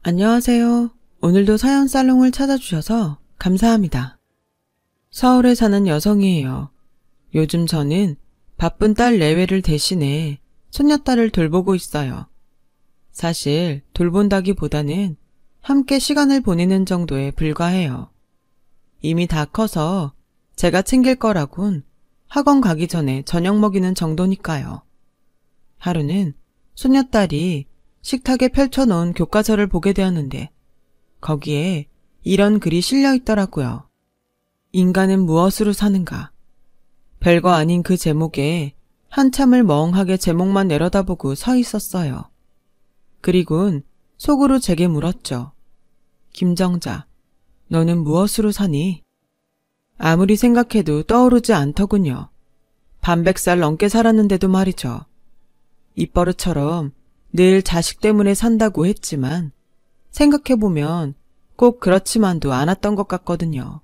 안녕하세요. 오늘도 사연 살롱을 찾아주셔서 감사합니다. 서울에 사는 여성이에요. 요즘 저는 바쁜 딸 내외를 대신해 손녀딸을 돌보고 있어요. 사실 돌본다기보다는 함께 시간을 보내는 정도에 불과해요. 이미 다 커서 제가 챙길 거라곤 학원 가기 전에 저녁 먹이는 정도니까요. 하루는 손녀딸이 식탁에 펼쳐놓은 교과서를 보게 되었는데 거기에 이런 글이 실려 있더라고요. 인간은 무엇으로 사는가? 별거 아닌 그 제목에 한참을 멍하게 제목만 내려다보고 서 있었어요. 그리곤 속으로 제게 물었죠. 김정자, 너는 무엇으로 사니? 아무리 생각해도 떠오르지 않더군요. 반백살 넘게 살았는데도 말이죠. 입버릇처럼 늘 자식 때문에 산다고 했지만 생각해보면 꼭 그렇지만도 않았던 것 같거든요.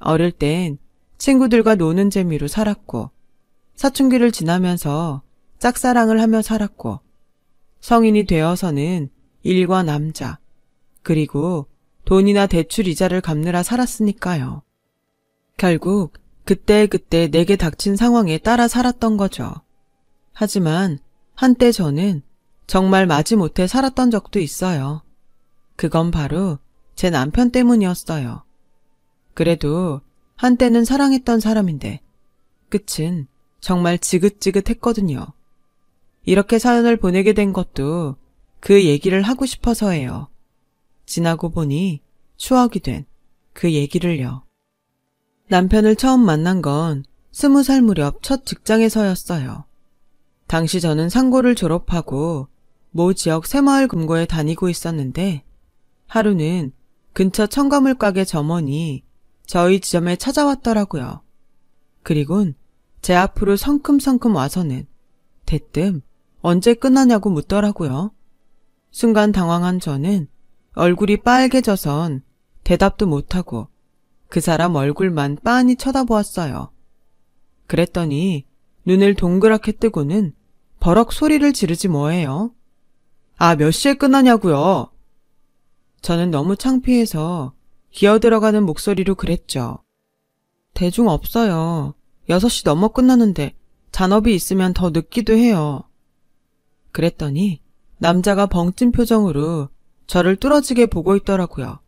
어릴 땐 친구들과 노는 재미로 살았고 사춘기를 지나면서 짝사랑을 하며 살았고 성인이 되어서는 일과 남자 그리고 돈이나 대출 이자를 갚느라 살았으니까요. 결국 그때그때 내게 닥친 상황에 따라 살았던 거죠. 하지만 한때 저는 정말 마지못해 살았던 적도 있어요. 그건 바로 제 남편 때문이었어요. 그래도 한때는 사랑했던 사람인데 끝은 정말 지긋지긋했거든요. 이렇게 사연을 보내게 된 것도 그 얘기를 하고 싶어서예요. 지나고 보니 추억이 된 그 얘기를요. 남편을 처음 만난 건 20살 무렵 첫 직장에서였어요. 당시 저는 상고를 졸업하고 모 지역 새마을 금고에 다니고 있었는데 하루는 근처 첨가물 가게 점원이 저희 지점에 찾아왔더라고요. 그리곤 제 앞으로 성큼성큼 와서는 대뜸 언제 끝나냐고 묻더라고요. 순간 당황한 저는 얼굴이 빨개져선 대답도 못하고 그 사람 얼굴만 빤히 쳐다보았어요. 그랬더니 눈을 동그랗게 뜨고는 버럭 소리를 지르지 뭐예요. 아, 몇 시에 끝나냐고요? 저는 너무 창피해서 기어들어가는 목소리로 그랬죠. 대중 없어요. 6시 넘어 끝나는데 잔업이 있으면 더 늦기도 해요. 그랬더니 남자가 벙찐 표정으로 저를 뚫어지게 보고 있더라고요.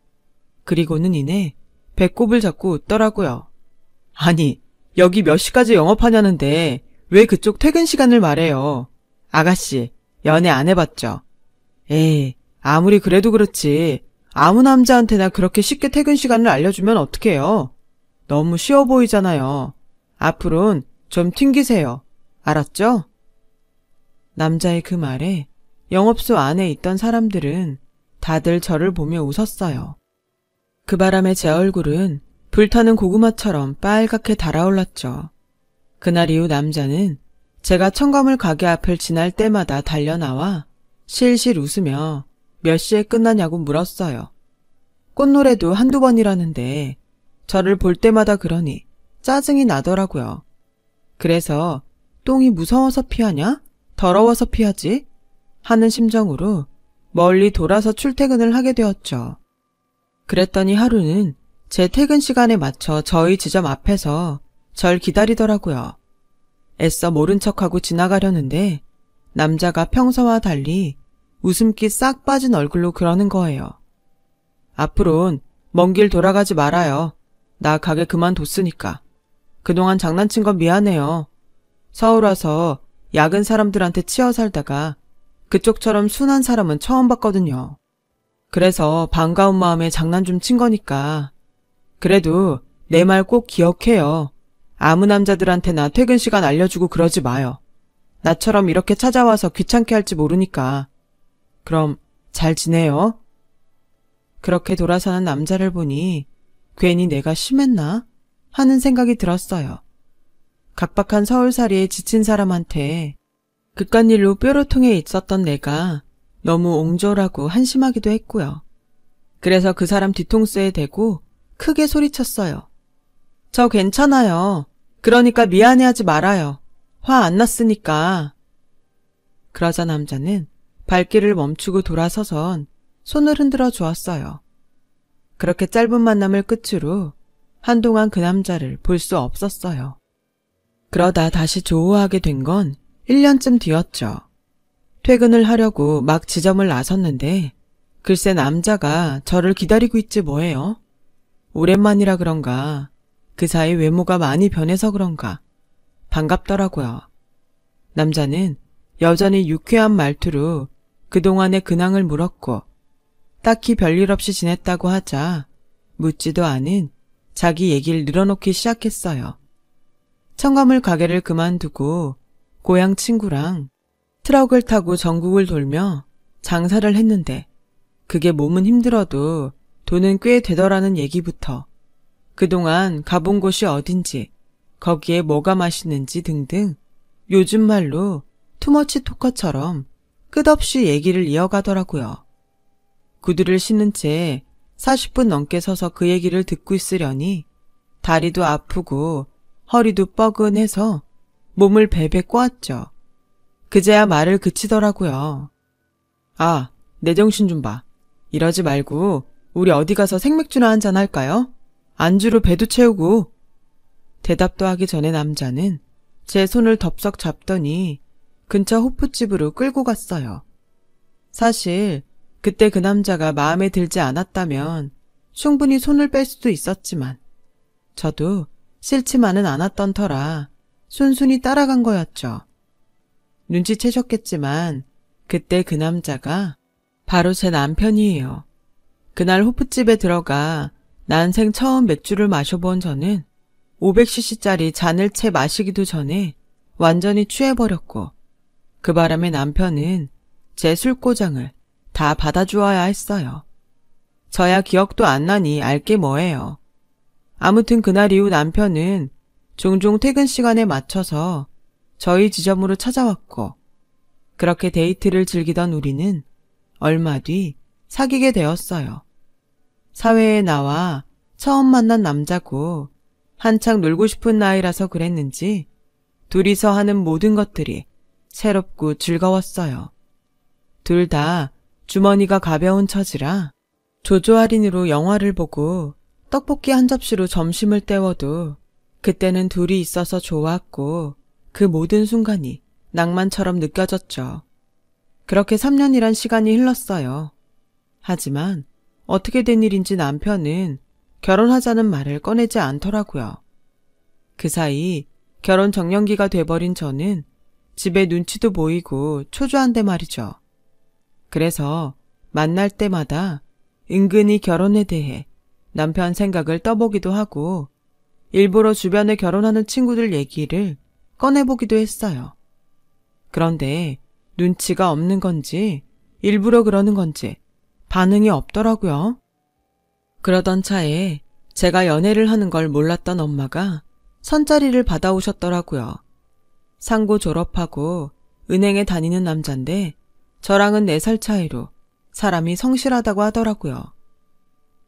그리고는 이내 배꼽을 잡고 웃더라고요. 아니, 여기 몇 시까지 영업하냐는데 왜 그쪽 퇴근 시간을 말해요. 아가씨, 연애 안 해봤죠? 에이, 아무리 그래도 그렇지. 아무 남자한테나 그렇게 쉽게 퇴근 시간을 알려주면 어떡해요? 너무 쉬워 보이잖아요. 앞으론 좀 튕기세요. 알았죠? 남자의 그 말에 영업소 안에 있던 사람들은 다들 저를 보며 웃었어요. 그 바람에 제 얼굴은 불타는 고구마처럼 빨갛게 달아올랐죠. 그날 이후 남자는 제가 첨가물 가게 앞을 지날 때마다 달려나와 실실 웃으며 몇 시에 끝나냐고 물었어요. 꽃노래도 한두 번이라는데 저를 볼 때마다 그러니 짜증이 나더라고요. 그래서 똥이 무서워서 피하냐? 더러워서 피하지? 하는 심정으로 멀리 돌아서 출퇴근을 하게 되었죠. 그랬더니 하루는 제 퇴근 시간에 맞춰 저희 지점 앞에서 절 기다리더라고요. 애써 모른 척하고 지나가려는데 남자가 평소와 달리 웃음기 싹 빠진 얼굴로 그러는 거예요. 앞으론 먼 길 돌아가지 말아요. 나 가게 그만뒀으니까. 그동안 장난친 건 미안해요. 서울 와서 야근 사람들한테 치여 살다가 그쪽처럼 순한 사람은 처음 봤거든요. 그래서 반가운 마음에 장난 좀 친 거니까. 그래도 내 말 꼭 기억해요. 아무 남자들한테나 퇴근 시간 알려주고 그러지 마요. 나처럼 이렇게 찾아와서 귀찮게 할지 모르니까. 그럼 잘 지내요? 그렇게 돌아서는 남자를 보니 괜히 내가 심했나 하는 생각이 들었어요. 각박한 서울살이에 지친 사람한테 그깟일로 뾰로통해 있었던 내가 너무 옹졸하고 한심하기도 했고요. 그래서 그 사람 뒤통수에 대고 크게 소리쳤어요. 저 괜찮아요. 그러니까 미안해하지 말아요. 화 안 났으니까. 그러자 남자는 발길을 멈추고 돌아서선 손을 흔들어 주었어요. 그렇게 짧은 만남을 끝으로 한동안 그 남자를 볼 수 없었어요. 그러다 다시 조우하게 된 건 1년쯤 뒤였죠. 퇴근을 하려고 막 지점을 나섰는데 글쎄 남자가 저를 기다리고 있지 뭐예요. 오랜만이라 그런가 그 사이 외모가 많이 변해서 그런가 반갑더라고요. 남자는 여전히 유쾌한 말투로 그동안의 근황을 물었고 딱히 별일 없이 지냈다고 하자 묻지도 않은 자기 얘기를 늘어놓기 시작했어요. 청가물 가게를 그만두고 고향 친구랑 트럭을 타고 전국을 돌며 장사를 했는데 그게 몸은 힘들어도 돈은 꽤 되더라는 얘기부터 그동안 가본 곳이 어딘지 거기에 뭐가 맛있는지 등등 요즘 말로 투머치 토커처럼 끝없이 얘기를 이어가더라고요. 구두를 신은 채 40분 넘게 서서 그 얘기를 듣고 있으려니 다리도 아프고 허리도 뻐근해서 몸을 베베 꼬았죠. 그제야 말을 그치더라고요. 아, 내 정신 좀 봐. 이러지 말고 우리 어디 가서 생맥주나 한잔 할까요? 안주로 배도 채우고. 대답도 하기 전에 남자는 제 손을 덥석 잡더니 근처 호프집으로 끌고 갔어요. 사실 그때 그 남자가 마음에 들지 않았다면 충분히 손을 뺄 수도 있었지만 저도 싫지만은 않았던 터라 순순히 따라간 거였죠. 눈치채셨겠지만 그때 그 남자가 바로 제 남편이에요. 그날 호프집에 들어가 난생 처음 맥주를 마셔본 저는 500cc짜리 잔을 채 마시기도 전에 완전히 취해버렸고 그 바람에 남편은 제 술고장을 다 받아주어야 했어요. 저야 기억도 안 나니 알게 뭐예요. 아무튼 그날 이후 남편은 종종 퇴근 시간에 맞춰서 저희 지점으로 찾아왔고 그렇게 데이트를 즐기던 우리는 얼마 뒤 사귀게 되었어요. 사회에 나와 처음 만난 남자고 한창 놀고 싶은 나이라서 그랬는지 둘이서 하는 모든 것들이 새롭고 즐거웠어요. 둘 다 주머니가 가벼운 처지라 조조 할인으로 영화를 보고 떡볶이 한 접시로 점심을 때워도 그때는 둘이 있어서 좋았고 그 모든 순간이 낭만처럼 느껴졌죠. 그렇게 3년이란 시간이 흘렀어요. 하지만 어떻게 된 일인지 남편은 결혼하자는 말을 꺼내지 않더라고요. 그 사이 결혼 정년기가 돼버린 저는 집에 눈치도 보이고 초조한데 말이죠. 그래서 만날 때마다 은근히 결혼에 대해 남편 생각을 떠보기도 하고 일부러 주변에 결혼하는 친구들 얘기를 꺼내보기도 했어요. 그런데 눈치가 없는 건지 일부러 그러는 건지 반응이 없더라고요. 그러던 차에 제가 연애를 하는 걸 몰랐던 엄마가 선자리를 받아오셨더라고요. 상고 졸업하고 은행에 다니는 남잔데 저랑은 4살 차이로 사람이 성실하다고 하더라고요.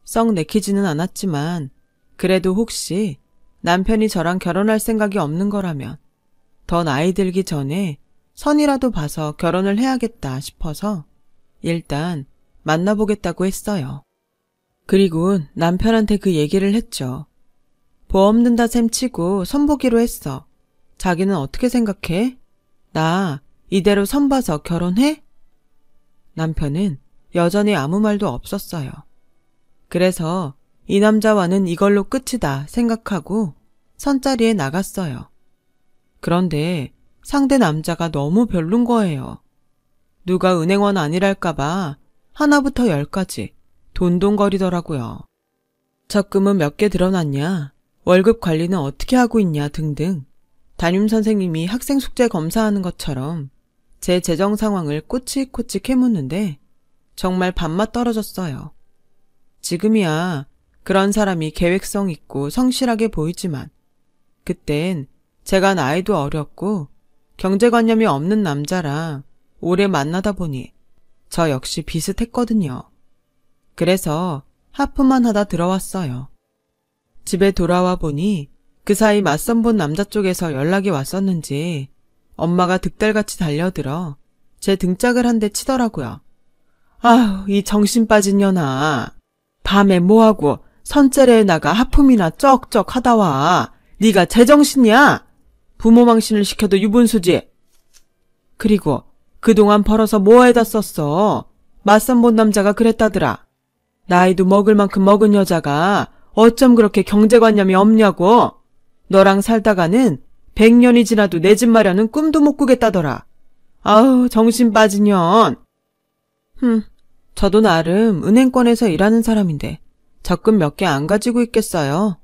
썩 내키지는 않았지만 그래도 혹시 남편이 저랑 결혼할 생각이 없는 거라면 더 나이 들기 전에 선이라도 봐서 결혼을 해야겠다 싶어서 일단 만나보겠다고 했어요. 그리고 남편한테 그 얘기를 했죠. 보험 든다 셈 치고 선보기로 했어. 자기는 어떻게 생각해? 나 이대로 선 봐서 결혼해? 남편은 여전히 아무 말도 없었어요. 그래서 이 남자와는 이걸로 끝이다 생각하고 선자리에 나갔어요. 그런데 상대 남자가 너무 별론 거예요. 누가 은행원 아니랄까봐 하나부터 10까지 돈돈거리더라고요. 적금은 몇 개 들어놨냐, 월급 관리는 어떻게 하고 있냐 등등 담임선생님이 학생 숙제 검사하는 것처럼 제 재정 상황을 꼬치꼬치 캐묻는데 정말 밥맛 떨어졌어요. 지금이야 그런 사람이 계획성 있고 성실하게 보이지만 그땐 제가 나이도 어렸고 경제관념이 없는 남자랑 오래 만나다 보니 저 역시 비슷했거든요. 그래서 하프만 하다 들어왔어요. 집에 돌아와 보니 그 사이 맞선 본 남자 쪽에서 연락이 왔었는지 엄마가 득달같이 달려들어 제 등짝을 한 대 치더라고요. 아휴, 이 정신 빠진 년아. 밤에 뭐하고 선제래에 나가 하품이나 쩍쩍 하다 와. 네가 제정신이야? 부모 망신을 시켜도 유분수지. 그리고 그동안 벌어서 뭐에다 썼어? 맞선 본 남자가 그랬다더라. 나이도 먹을 만큼 먹은 여자가 어쩜 그렇게 경제관념이 없냐고. 너랑 살다가는 100년이 지나도 내 집 마련은 꿈도 못 꾸겠다더라. 아우, 정신 빠진 년. 저도 나름 은행권에서 일하는 사람인데 적금 몇 개 안 가지고 있겠어요.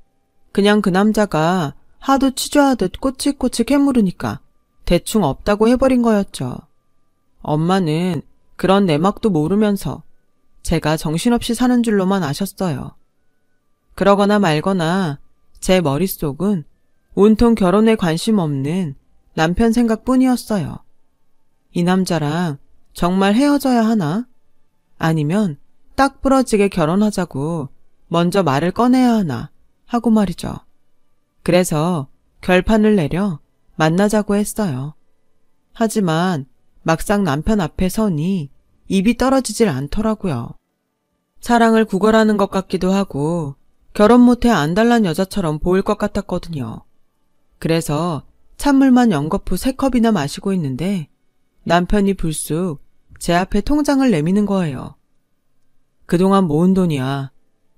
그냥 그 남자가 하도 취조하듯 꼬치꼬치 캐물으니까 대충 없다고 해버린 거였죠. 엄마는 그런 내막도 모르면서 제가 정신없이 사는 줄로만 아셨어요. 그러거나 말거나 제 머릿속은 온통 결혼에 관심 없는 남편 생각뿐이었어요. 이 남자랑 정말 헤어져야 하나? 아니면 딱 부러지게 결혼하자고 먼저 말을 꺼내야 하나 하고 말이죠. 그래서 결판을 내려 만나자고 했어요. 하지만 막상 남편 앞에 서니 입이 떨어지질 않더라고요. 사랑을 구걸하는 것 같기도 하고 결혼 못해 안달난 여자처럼 보일 것 같았거든요. 그래서 찬물만 연거푸 3컵이나 마시고 있는데 남편이 불쑥 제 앞에 통장을 내미는 거예요. 그동안 모은 돈이야.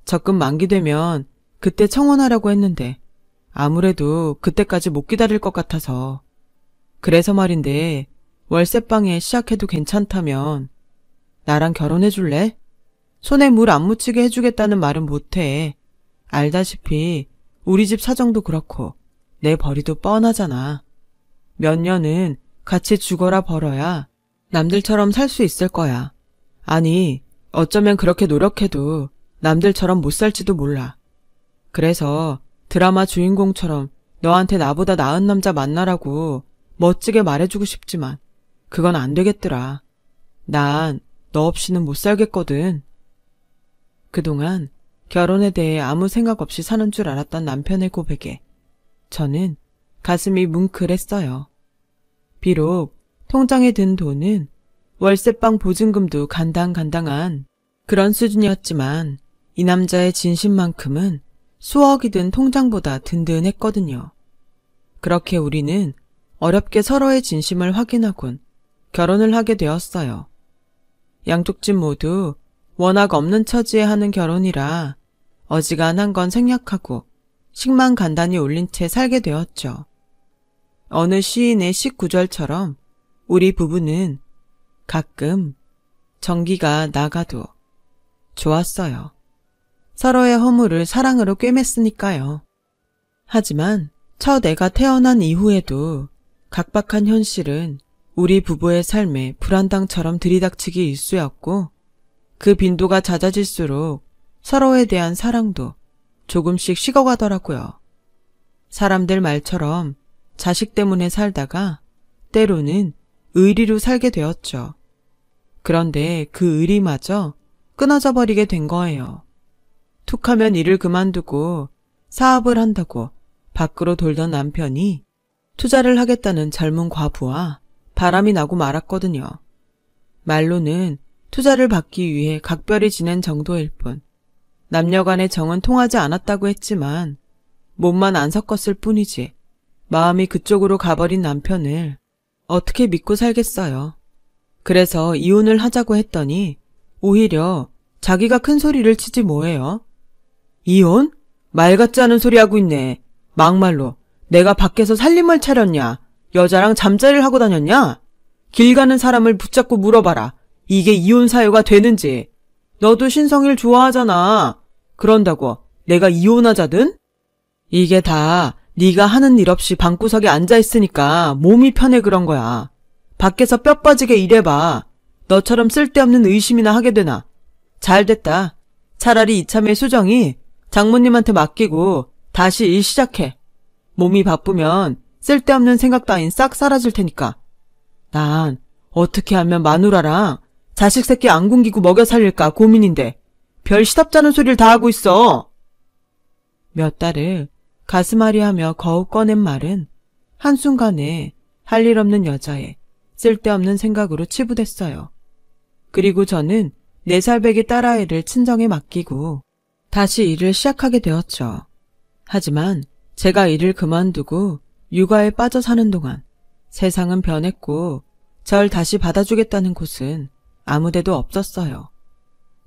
적금 만기 되면 그때 청혼하려고 했는데 아무래도 그때까지 못 기다릴 것 같아서. 그래서 말인데 월세방에 시작해도 괜찮다면 나랑 결혼해 줄래? 손에 물 안 묻히게 해주겠다는 말은 못해. 알다시피 우리 집 사정도 그렇고 내 벌이도 뻔하잖아. 몇 년은 같이 죽어라 벌어야 남들처럼 살 수 있을 거야. 아니, 어쩌면 그렇게 노력해도 남들처럼 못 살지도 몰라. 그래서 드라마 주인공처럼 너한테 나보다 나은 남자 만나라고 멋지게 말해주고 싶지만 그건 안 되겠더라. 난 너 없이는 못 살겠거든. 그동안 결혼에 대해 아무 생각 없이 사는 줄 알았던 남편의 고백에 저는 가슴이 뭉클했어요. 비록 통장에 든 돈은 월세방 보증금도 간당간당한 그런 수준이었지만 이 남자의 진심만큼은 수억이 든 통장보다 든든했거든요. 그렇게 우리는 어렵게 서로의 진심을 확인하곤 결혼을 하게 되었어요. 양쪽 집 모두 워낙 없는 처지에 하는 결혼이라 어지간한 건 생략하고 식만 간단히 올린 채 살게 되었죠. 어느 시인의 시구절처럼 우리 부부는 가끔 전기가 나가도 좋았어요. 서로의 허물을 사랑으로 꿰맸으니까요. 하지만 첫 애가 태어난 이후에도 각박한 현실은 우리 부부의 삶에 불안당처럼 들이닥치기 일쑤였고 그 빈도가 잦아질수록 서로에 대한 사랑도 조금씩 식어가더라고요. 사람들 말처럼 자식 때문에 살다가 때로는 의리로 살게 되었죠. 그런데 그 의리마저 끊어져 버리게 된 거예요. 툭하면 일을 그만두고 사업을 한다고 밖으로 돌던 남편이 투자를 하겠다는 젊은 과부와 바람이 나고 말았거든요. 말로는 투자를 받기 위해 각별히 지낸 정도일 뿐 남녀 간의 정은 통하지 않았다고 했지만 몸만 안 섞었을 뿐이지 마음이 그쪽으로 가버린 남편을 어떻게 믿고 살겠어요. 그래서 이혼을 하자고 했더니 오히려 자기가 큰 소리를 치지 뭐예요. 이혼? 말 같지 않은 소리 하고 있네. 막말로 내가 밖에서 살림을 차렸냐? 여자랑 잠자리를 하고 다녔냐? 길 가는 사람을 붙잡고 물어봐라. 이게 이혼 사유가 되는지. 너도 신성일 좋아하잖아. 그런다고 내가 이혼하자든? 이게 다 네가 하는 일 없이 방구석에 앉아있으니까 몸이 편해 그런 거야. 밖에서 뼈 빠지게 일해봐. 너처럼 쓸데없는 의심이나 하게 되나. 잘됐다. 차라리 이참에 수정이 장모님한테 맡기고 다시 일 시작해. 몸이 바쁘면 쓸데없는 생각 따윈 싹 사라질 테니까. 난 어떻게 하면 마누라랑 자식 새끼 안 굶기고 먹여 살릴까 고민인데 별 시답잖은 소리를 다 하고 있어. 몇 달을 가슴앓이하며 거욱 꺼낸 말은 한순간에 할 일 없는 여자의 쓸데없는 생각으로 치부됐어요. 그리고 저는 4살배기 딸아이를 친정에 맡기고 다시 일을 시작하게 되었죠. 하지만 제가 일을 그만두고 육아에 빠져 사는 동안 세상은 변했고 절 다시 받아주겠다는 곳은 아무데도 없었어요.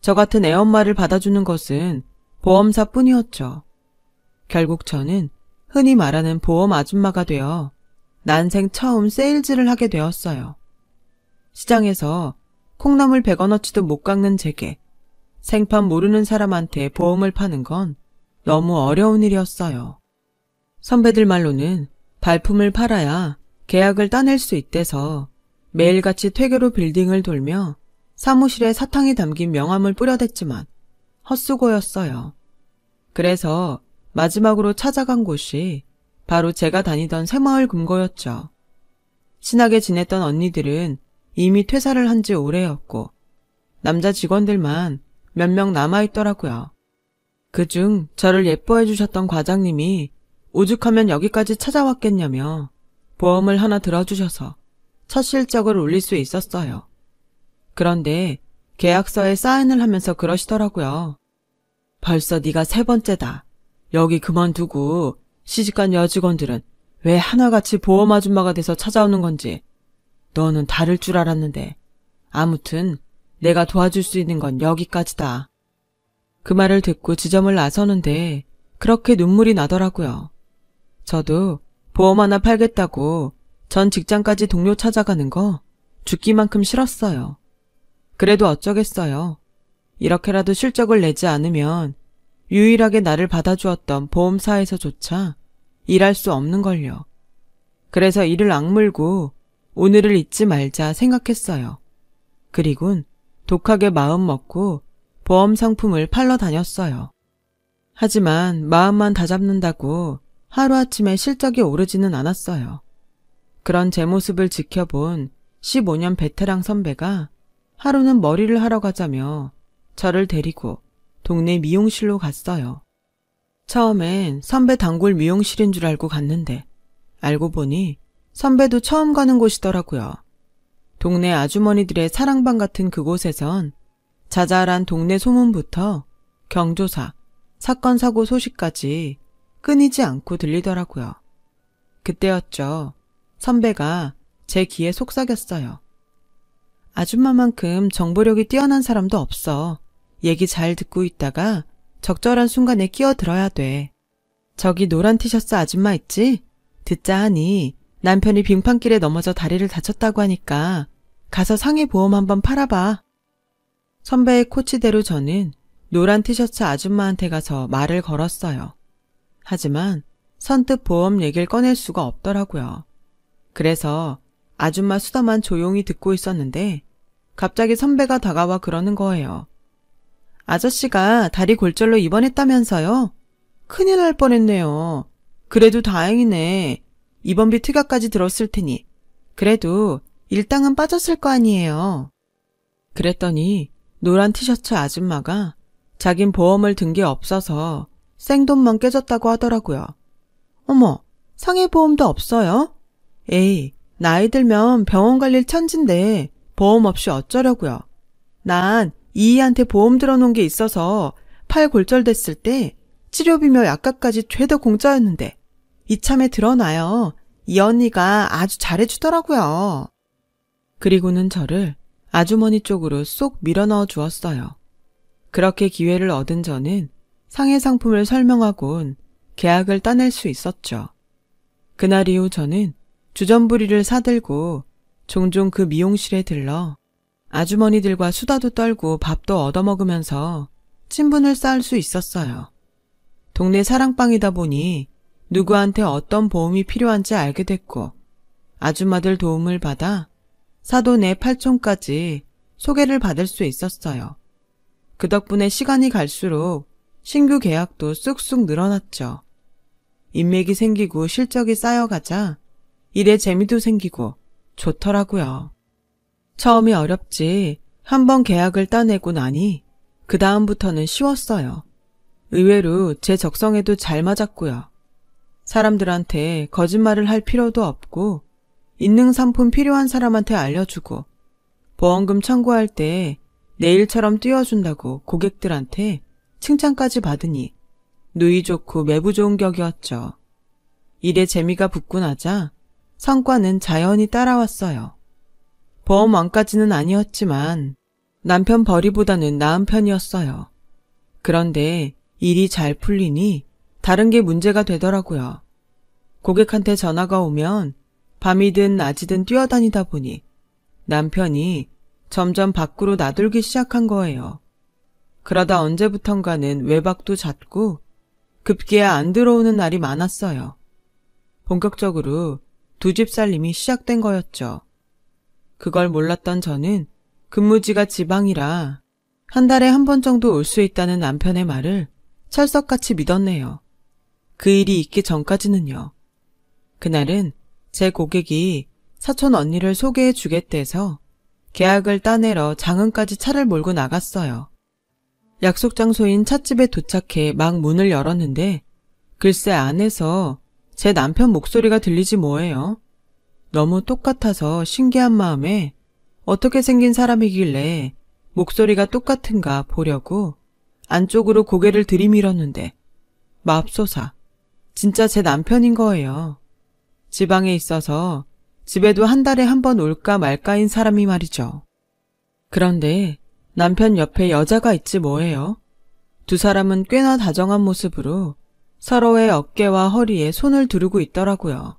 저 같은 애엄마를 받아주는 것은 보험사뿐이었죠. 결국 저는 흔히 말하는 보험 아줌마가 되어 난생 처음 세일즈를 하게 되었어요. 시장에서 콩나물 100원어치도 못 깎는 제게 생판 모르는 사람한테 보험을 파는 건 너무 어려운 일이었어요. 선배들 말로는 발품을 팔아야 계약을 따낼 수 있대서 매일같이 퇴근 후 빌딩을 돌며 사무실에 사탕이 담긴 명함을 뿌려댔지만 헛수고였어요. 그래서 마지막으로 찾아간 곳이 바로 제가 다니던 새마을 금고였죠. 친하게 지냈던 언니들은 이미 퇴사를 한 지 오래였고 남자 직원들만 몇 명 남아있더라고요. 그중 저를 예뻐해 주셨던 과장님이 오죽하면 여기까지 찾아왔겠냐며 보험을 하나 들어주셔서 첫 실적을 올릴 수 있었어요. 그런데 계약서에 사인을 하면서 그러시더라고요. 벌써 네가 3번째다. 여기 그만두고 시집간 여직원들은 왜 하나같이 보험 아줌마가 돼서 찾아오는 건지. 너는 다를 줄 알았는데. 아무튼 내가 도와줄 수 있는 건 여기까지다. 그 말을 듣고 지점을 나서는데 그렇게 눈물이 나더라고요. 저도 보험 하나 팔겠다고 전 직장까지 동료 찾아가는 거 죽기만큼 싫었어요. 그래도 어쩌겠어요. 이렇게라도 실적을 내지 않으면 유일하게 나를 받아주었던 보험사에서조차 일할 수 없는걸요. 그래서 이를 악물고 오늘을 잊지 말자 생각했어요. 그리곤 독하게 마음 먹고 보험 상품을 팔러 다녔어요. 하지만 마음만 다잡는다고 하루아침에 실적이 오르지는 않았어요. 그런 제 모습을 지켜본 15년 베테랑 선배가 하루는 머리를 하러 가자며 저를 데리고 동네 미용실로 갔어요. 처음엔 선배 단골 미용실인 줄 알고 갔는데 알고 보니 선배도 처음 가는 곳이더라고요. 동네 아주머니들의 사랑방 같은 그곳에선 자잘한 동네 소문부터 경조사, 사건 사고 소식까지 끊이지 않고 들리더라고요. 그때였죠. 선배가 제 귀에 속삭였어요. 아줌마만큼 정보력이 뛰어난 사람도 없어. 얘기 잘 듣고 있다가 적절한 순간에 끼어들어야 돼. 저기 노란 티셔츠 아줌마 있지? 듣자 하니 남편이 빙판길에 넘어져 다리를 다쳤다고 하니까 가서 상해 보험 한번 팔아봐. 선배의 코치대로 저는 노란 티셔츠 아줌마한테 가서 말을 걸었어요. 하지만 선뜻 보험 얘기를 꺼낼 수가 없더라고요. 그래서 아줌마 수다만 조용히 듣고 있었는데 갑자기 선배가 다가와 그러는 거예요. 아저씨가 다리 골절로 입원했다면서요? 큰일 날 뻔했네요. 그래도 다행이네. 입원비 특약까지 들었을 테니. 그래도 일당은 빠졌을 거 아니에요. 그랬더니 노란 티셔츠 아줌마가 자긴 보험을 든 게 없어서 생돈만 깨졌다고 하더라고요. 어머, 상해보험도 없어요? 에이, 나이 들면 병원 갈 일 천진데 보험 없이 어쩌려고요. 난 이희한테 보험 들어놓은 게 있어서 팔 골절됐을 때 치료비며 약값까지 죄다 공짜였는데 이참에 들어놔요. 이 언니가 아주 잘해주더라고요. 그리고는 저를 아주머니 쪽으로 쏙 밀어넣어 주었어요. 그렇게 기회를 얻은 저는 상해 상품을 설명하곤 계약을 따낼 수 있었죠. 그날 이후 저는 주전부리를 사들고 종종 그 미용실에 들러 아주머니들과 수다도 떨고 밥도 얻어먹으면서 친분을 쌓을 수 있었어요. 동네 사랑방이다 보니 누구한테 어떤 보험이 필요한지 알게 됐고 아줌마들 도움을 받아 사돈 내 팔촌까지 소개를 받을 수 있었어요. 그 덕분에 시간이 갈수록 신규 계약도 쑥쑥 늘어났죠. 인맥이 생기고 실적이 쌓여가자 일에 재미도 생기고 좋더라고요. 처음이 어렵지 한번 계약을 따내고 나니 그 다음부터는 쉬웠어요. 의외로 제 적성에도 잘 맞았고요. 사람들한테 거짓말을 할 필요도 없고 있는 상품 필요한 사람한테 알려주고 보험금 청구할 때 내일처럼 띄워준다고 고객들한테 칭찬까지 받으니 누이 좋고 매부 좋은 격이었죠. 일에 재미가 붙고 나자 성과는 자연히 따라왔어요. 보험왕까지는 아니었지만 남편 벌이보다는 나은 편이었어요. 그런데 일이 잘 풀리니 다른 게 문제가 되더라고요. 고객한테 전화가 오면 밤이든 낮이든 뛰어다니다 보니 남편이 점점 밖으로 나돌기 시작한 거예요. 그러다 언제부턴가는 외박도 잦고 급기야 안 들어오는 날이 많았어요. 본격적으로 두 집 살림이 시작된 거였죠. 그걸 몰랐던 저는 근무지가 지방이라 한 달에 한 번 정도 올 수 있다는 남편의 말을 철석같이 믿었네요. 그 일이 있기 전까지는요. 그날은 제 고객이 사촌 언니를 소개해 주겠대서 계약을 따내러 장흥까지 차를 몰고 나갔어요. 약속 장소인 찻집에 도착해 막 문을 열었는데 글쎄 안에서 제 남편 목소리가 들리지 뭐예요. 너무 똑같아서 신기한 마음에 어떻게 생긴 사람이길래 목소리가 똑같은가 보려고 안쪽으로 고개를 들이밀었는데 맙소사, 진짜 제 남편인 거예요. 지방에 있어서 집에도 한 달에 한 번 올까 말까인 사람이 말이죠. 그런데 남편 옆에 여자가 있지 뭐예요. 두 사람은 꽤나 다정한 모습으로 서로의 어깨와 허리에 손을 두르고 있더라고요.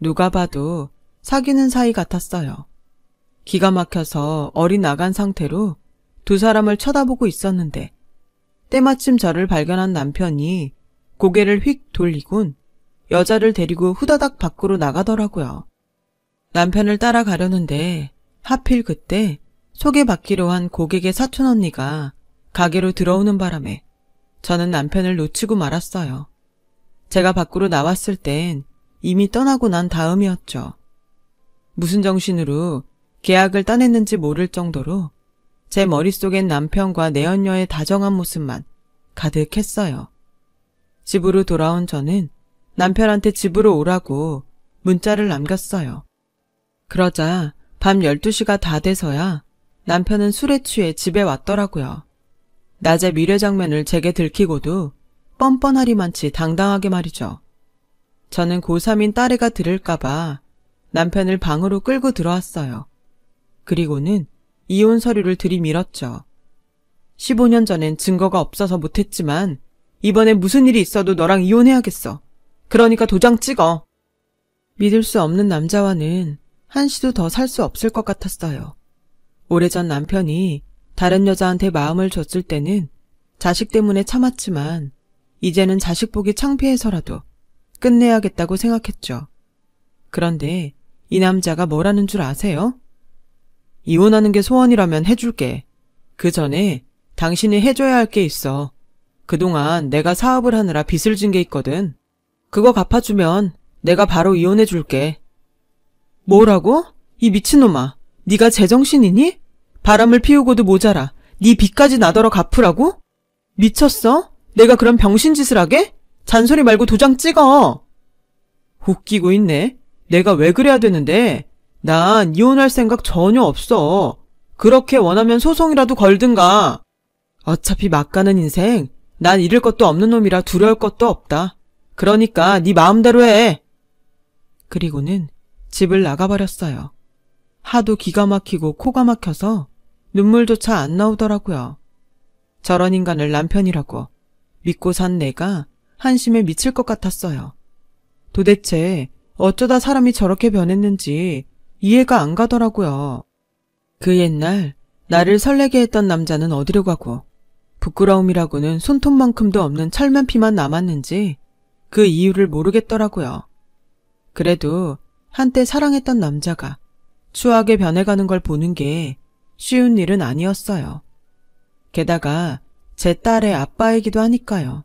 누가 봐도 사귀는 사이 같았어요. 기가 막혀서 어리 나간 상태로 두 사람을 쳐다보고 있었는데 때마침 저를 발견한 남편이 고개를 휙 돌리곤 여자를 데리고 후다닥 밖으로 나가더라고요. 남편을 따라가려는데 하필 그때 소개받기로 한 고객의 사촌 언니가 가게로 들어오는 바람에 저는 남편을 놓치고 말았어요. 제가 밖으로 나왔을 땐 이미 떠나고 난 다음이었죠. 무슨 정신으로 계약을 따냈는지 모를 정도로 제 머릿속엔 남편과 내연녀의 다정한 모습만 가득했어요. 집으로 돌아온 저는 남편한테 집으로 오라고 문자를 남겼어요. 그러자 밤 12시가 다 돼서야 남편은 술에 취해 집에 왔더라고요. 낮에 미래장면을 제게 들키고도 뻔뻔하리만치 당당하게 말이죠. 저는 고3인 딸애가 들을까봐 남편을 방으로 끌고 들어왔어요. 그리고는 이혼 서류를 들이밀었죠. 15년 전엔 증거가 없어서 못했지만 이번에 무슨 일이 있어도 너랑 이혼해야겠어. 그러니까 도장 찍어. 믿을 수 없는 남자와는 한시도 더 살 수 없을 것 같았어요. 오래전 남편이 다른 여자한테 마음을 줬을 때는 자식 때문에 참았지만 이제는 자식 보기 창피해서라도 끝내야겠다고 생각했죠. 그런데 이 남자가 뭐라는 줄 아세요? 이혼하는 게 소원이라면 해줄게. 그 전에 당신이 해줘야 할 게 있어. 그동안 내가 사업을 하느라 빚을 진 게 있거든. 그거 갚아주면 내가 바로 이혼해줄게. 뭐라고? 이 미친놈아. 네가 제정신이니? 바람을 피우고도 모자라. 네 빚까지 나더러 갚으라고? 미쳤어? 내가 그런 병신짓을 하게? 잔소리 말고 도장 찍어. 웃기고 있네. 내가 왜 그래야 되는데? 난 이혼할 생각 전혀 없어. 그렇게 원하면 소송이라도 걸든가. 어차피 막 가는 인생 난 잃을 것도 없는 놈이라 두려울 것도 없다. 그러니까 네 마음대로 해. 그리고는 집을 나가버렸어요. 하도 기가 막히고 코가 막혀서 눈물조차 안 나오더라고요. 저런 인간을 남편이라고 믿고 산 내가 한심해 미칠 것 같았어요. 도대체 어쩌다 사람이 저렇게 변했는지 이해가 안 가더라고요. 그 옛날 나를 설레게 했던 남자는 어디로 가고 부끄러움이라고는 손톱만큼도 없는 철면피만 남았는지 그 이유를 모르겠더라고요. 그래도 한때 사랑했던 남자가 추하게 변해가는 걸 보는 게 쉬운 일은 아니었어요. 게다가 제 딸의 아빠이기도 하니까요.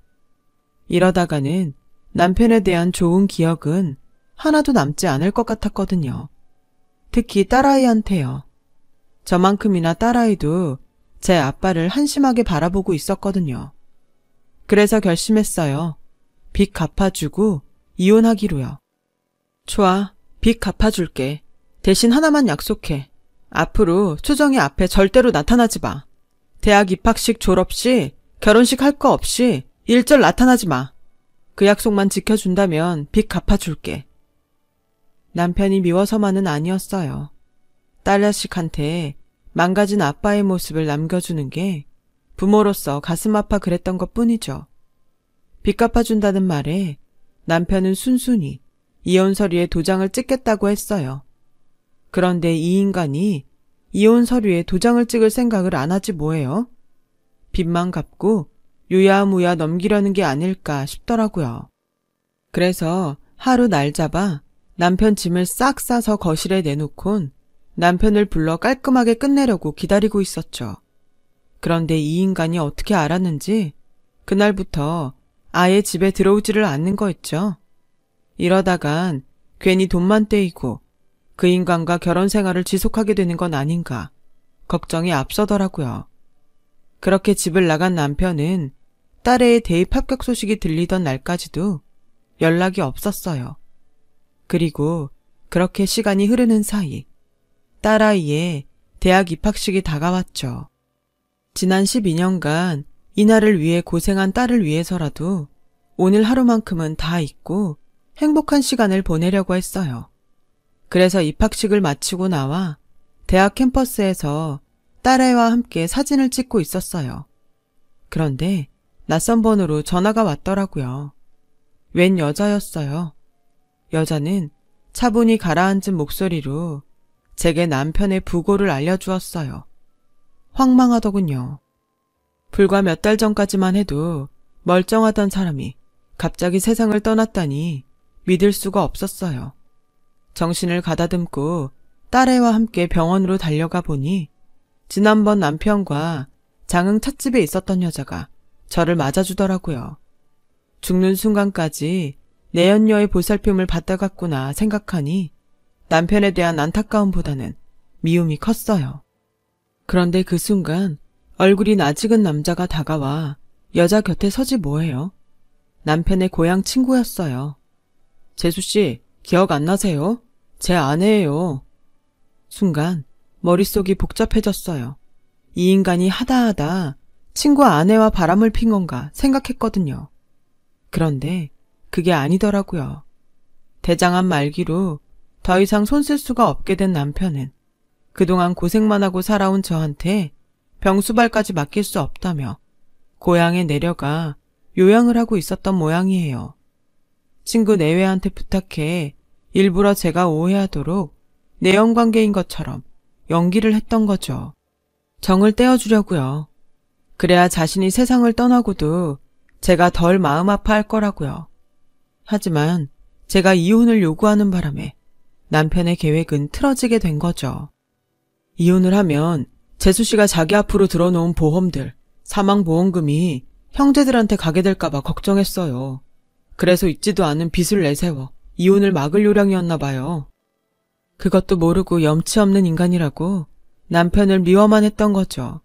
이러다가는 남편에 대한 좋은 기억은 하나도 남지 않을 것 같았거든요. 특히 딸아이한테요. 저만큼이나 딸아이도 제 아빠를 한심하게 바라보고 있었거든요. 그래서 결심했어요. 빚 갚아주고 이혼하기로요. 좋아, 빚 갚아줄게. 대신 하나만 약속해. 앞으로 초정이 앞에 절대로 나타나지 마. 대학 입학식 졸업식, 결혼식 할 거 없이 일절 나타나지 마. 그 약속만 지켜준다면 빚 갚아줄게. 남편이 미워서만은 아니었어요. 딸 자식한테 망가진 아빠의 모습을 남겨주는 게 부모로서 가슴 아파 그랬던 것 뿐이죠. 빚 갚아준다는 말에 남편은 순순히 이혼 서류에 도장을 찍겠다고 했어요. 그런데 이 인간이 이혼 서류에 도장을 찍을 생각을 안 하지 뭐예요? 빚만 갚고 유야무야 넘기려는 게 아닐까 싶더라고요. 그래서 하루 날 잡아 남편 짐을 싹 싸서 거실에 내놓곤 남편을 불러 깔끔하게 끝내려고 기다리고 있었죠. 그런데 이 인간이 어떻게 알았는지 그날부터 아예 집에 들어오지를 않는 거였죠. 이러다간 괜히 돈만 떼이고 그 인간과 결혼 생활을 지속하게 되는 건 아닌가 걱정이 앞서더라고요. 그렇게 집을 나간 남편은 딸의 대입 합격 소식이 들리던 날까지도 연락이 없었어요. 그리고 그렇게 시간이 흐르는 사이 딸아이의 대학 입학식이 다가왔죠. 지난 12년간 이날을 위해 고생한 딸을 위해서라도 오늘 하루만큼은 다 잊고 행복한 시간을 보내려고 했어요. 그래서 입학식을 마치고 나와 대학 캠퍼스에서 딸아이와 함께 사진을 찍고 있었어요. 그런데 낯선 번호로 전화가 왔더라고요. 웬 여자였어요. 여자는 차분히 가라앉은 목소리로 제게 남편의 부고를 알려주었어요. 황망하더군요. 불과 몇 달 전까지만 해도 멀쩡하던 사람이 갑자기 세상을 떠났다니 믿을 수가 없었어요. 정신을 가다듬고 딸애와 함께 병원으로 달려가 보니 지난번 남편과 장흥 찻집에 있었던 여자가 저를 맞아주더라고요. 죽는 순간까지 내연녀의 보살핌을 받아갔구나 생각하니 남편에 대한 안타까움보다는 미움이 컸어요. 그런데 그 순간 얼굴이 낯익은 남자가 다가와 여자 곁에 서지 뭐해요? 남편의 고향 친구였어요. 재수씨, 기억 안 나세요? 제 아내예요. 순간 머릿속이 복잡해졌어요. 이 인간이 하다하다 친구 아내와 바람을 핀 건가 생각했거든요. 그런데 그게 아니더라고요. 대장암 말기로 더 이상 손쓸 수가 없게 된 남편은 그동안 고생만 하고 살아온 저한테 병수발까지 맡길 수 없다며 고향에 내려가 요양을 하고 있었던 모양이에요. 친구 내외한테 부탁해 일부러 제가 오해하도록 내연관계인 것처럼 연기를 했던 거죠. 정을 떼어주려고요. 그래야 자신이 세상을 떠나고도 제가 덜 마음 아파할 거라고요. 하지만 제가 이혼을 요구하는 바람에 남편의 계획은 틀어지게 된 거죠. 이혼을 하면 재수씨가 자기 앞으로 들어놓은 보험들, 사망보험금이 형제들한테 가게 될까봐 걱정했어요. 그래서 있지도 않은 빚을 내세워 이혼을 막을 요량이었나 봐요. 그것도 모르고 염치 없는 인간이라고 남편을 미워만 했던 거죠.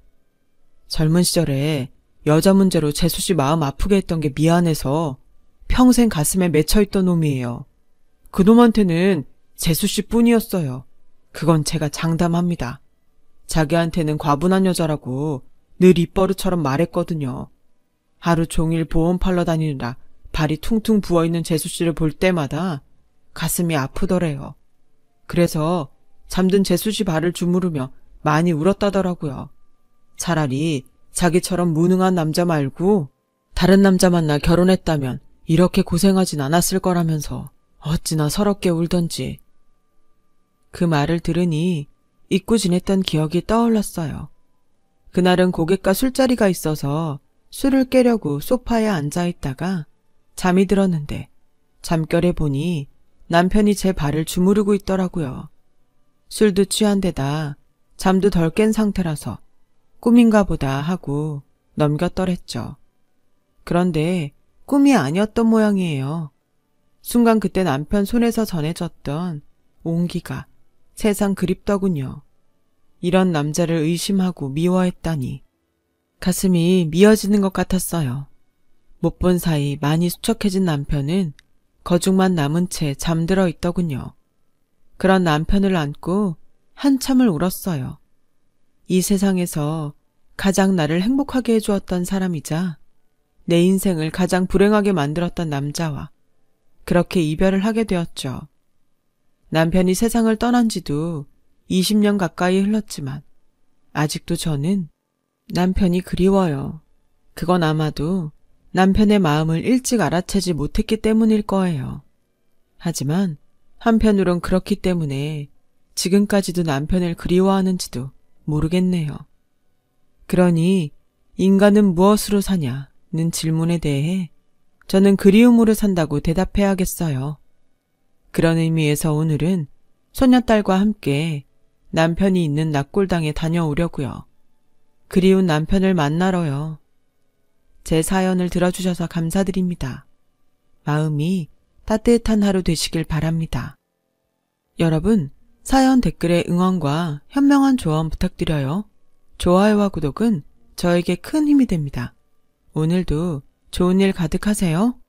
젊은 시절에 여자 문제로 재수씨 마음 아프게 했던 게 미안해서 평생 가슴에 맺혀있던 놈이에요. 그놈한테는 재수씨 뿐이었어요. 그건 제가 장담합니다. 자기한테는 과분한 여자라고 늘 입버릇처럼 말했거든요. 하루 종일 보험 팔러 다니느라 발이 퉁퉁 부어있는 재수씨를 볼 때마다 가슴이 아프더래요. 그래서 잠든 재수씨 발을 주무르며 많이 울었다더라고요. 차라리 자기처럼 무능한 남자 말고 다른 남자 만나 결혼했다면 이렇게 고생하진 않았을 거라면서 어찌나 서럽게 울던지. 그 말을 들으니 잊고 지냈던 기억이 떠올랐어요. 그날은 고객과 술자리가 있어서 술을 깨려고 소파에 앉아있다가 잠이 들었는데 잠결에 보니 남편이 제 발을 주무르고 있더라고요. 술도 취한 데다 잠도 덜 깬 상태라서 꿈인가 보다 하고 넘겼더랬죠. 그런데 꿈이 아니었던 모양이에요. 순간 그때 남편 손에서 전해졌던 온기가 세상 그립더군요. 이런 남자를 의심하고 미워했다니. 가슴이 미어지는 것 같았어요. 못 본 사이 많이 수척해진 남편은 거죽만 남은 채 잠들어 있더군요. 그런 남편을 안고 한참을 울었어요. 이 세상에서 가장 나를 행복하게 해주었던 사람이자 내 인생을 가장 불행하게 만들었던 남자와 그렇게 이별을 하게 되었죠. 남편이 세상을 떠난 지도 20년 가까이 흘렀지만 아직도 저는 남편이 그리워요. 그건 아마도 남편의 마음을 일찍 알아채지 못했기 때문일 거예요. 하지만 한편으론 그렇기 때문에 지금까지도 남편을 그리워하는지도 모르겠네요. 그러니 인간은 무엇으로 사냐는 질문에 대해 저는 그리움으로 산다고 대답해야겠어요. 그런 의미에서 오늘은 손녀딸과 함께 남편이 있는 낙골당에 다녀오려고요. 그리운 남편을 만나러요. 제 사연을 들어주셔서 감사드립니다. 마음이 따뜻한 하루 되시길 바랍니다. 여러분, 사연 댓글에 응원과 현명한 조언 부탁드려요. 좋아요와 구독은 저에게 큰 힘이 됩니다. 오늘도 좋은 일 가득하세요.